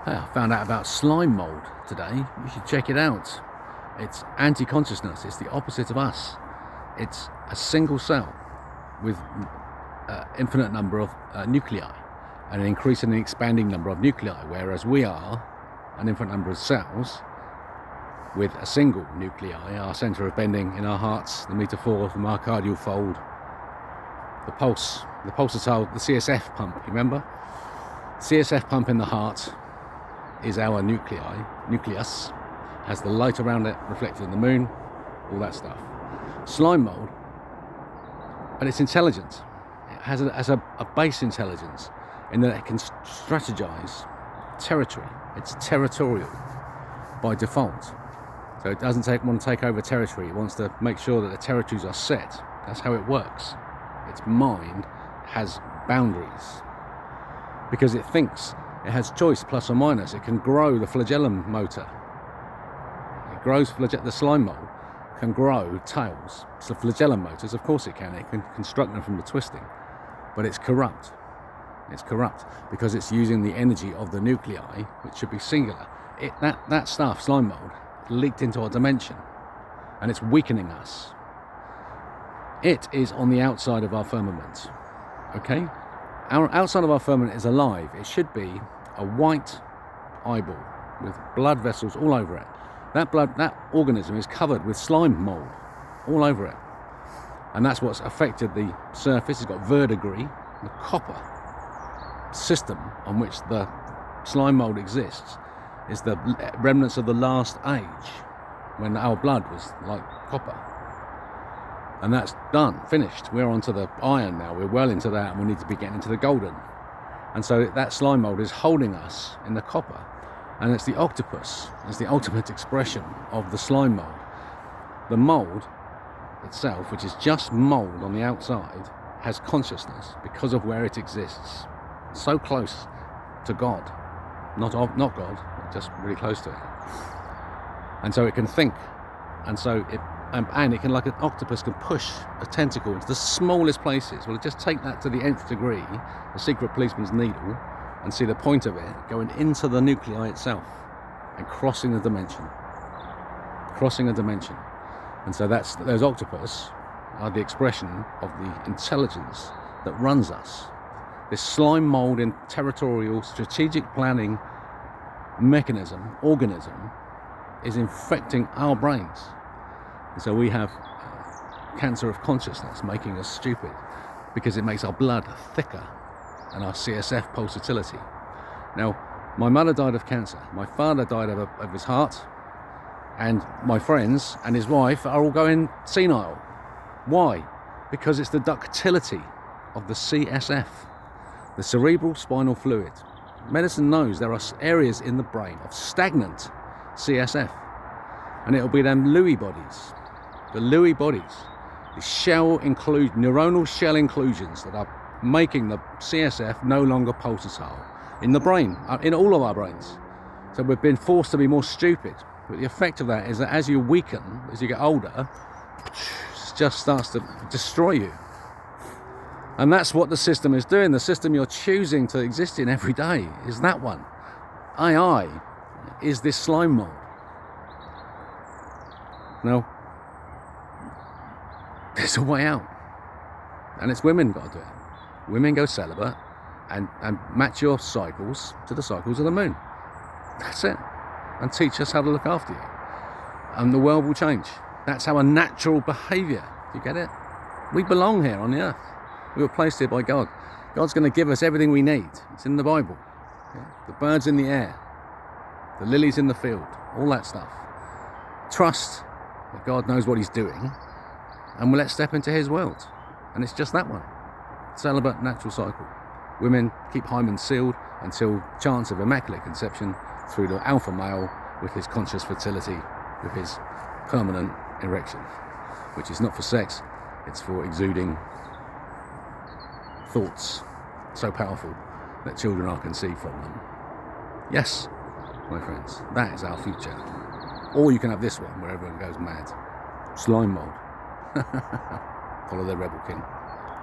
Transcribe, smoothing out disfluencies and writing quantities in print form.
I found out about slime mould today. You should check it out. It's anti-consciousness. It's the opposite of us. It's a single cell with infinite number of nuclei and an increasingly expanding number of nuclei, whereas we are an infinite number of cells with a single nuclei, our centre of bending in our hearts, the metaphor, the myocardial fold, the pulse, the pulsatile, the CSF pump, you remember? CSF pump in the heart is our nucleus, has the light around it reflected in the moon, all that stuff. Slime mould, but it's intelligent. It has a base intelligence in that it can strategize territory. It's territorial by default. So it doesn't want to take over territory. It wants to make sure that the territories are set. That's how it works. Its mind has boundaries because it thinks it has choice, plus or minus. It can grow the flagellum motor. It grows the slime mould can grow tails. So flagellum motors, of course it can construct them from the twisting, but it's corrupt. It's corrupt because it's using the energy of the nuclei, which should be singular. That stuff, slime mould, leaked into our dimension, and it's weakening us. It is on the outside of our firmament, okay? Our outside of our firmament is alive. It should be a white eyeball with blood vessels all over it. That organism is covered with slime mould all over it, and that's what's affected the surface. It's got verdigris, the copper system on which the slime mould exists is the remnants of the last age when our blood was like copper. And that's done, finished. We're onto the iron now. We're well into that, and we need to be getting into the golden. And so that slime mould is holding us in the copper. And it's the octopus. It's the ultimate expression of the slime mould. The mould itself, which is just mould on the outside, has consciousness because of where it exists. So close to God. Not God, just really close to it. And so it can think. And so and it can, like an octopus, can push a tentacle into the smallest places. Well, just take that to the nth degree, the secret policeman's needle, and see the point of it going into the nuclei itself and crossing a dimension. And so those octopus are the expression of the intelligence that runs us. This slime mould in territorial strategic planning organism is infecting our brains. And so we have cancer of consciousness, making us stupid because it makes our blood thicker and our CSF pulsatility. Now, my mother died of cancer. My father died of his heart. And my friends and his wife are all going senile. Why? Because it's the ductility of the CSF, the cerebral spinal fluid. Medicine knows there are areas in the brain of stagnant CSF. And it'll be them Lewy bodies. The Lewy bodies, the neuronal shell inclusions that are making the CSF no longer pulsatile in the brain, in all of our brains. So we've been forced to be more stupid. But the effect of that is that as you weaken, as you get older, it just starts to destroy you. And that's what the system is doing. The system you're choosing to exist in every day is that one. I is this slime mold. Now, there's a way out. And it's women got to do it. Women go celibate and match your cycles to the cycles of the moon. That's it. And teach us how to look after you. And the world will change. That's our natural behaviour. Do you get it? We belong here on the earth. We were placed here by God. God's going to give us everything we need. It's in the Bible. Yeah? The birds in the air, the lilies in the field, all that stuff. Trust that God knows what he's doing, and let's step into his world. And it's just that one. Celibate natural cycle. Women keep hymen sealed until chance of immaculate conception through the alpha male with his conscious fertility, with his permanent erection, which is not for sex, it's for exuding thoughts so powerful that children are conceived from them. Yes, my friends, that is our future. Or you can have this one where everyone goes mad. Slime mold. Follow the rebel king.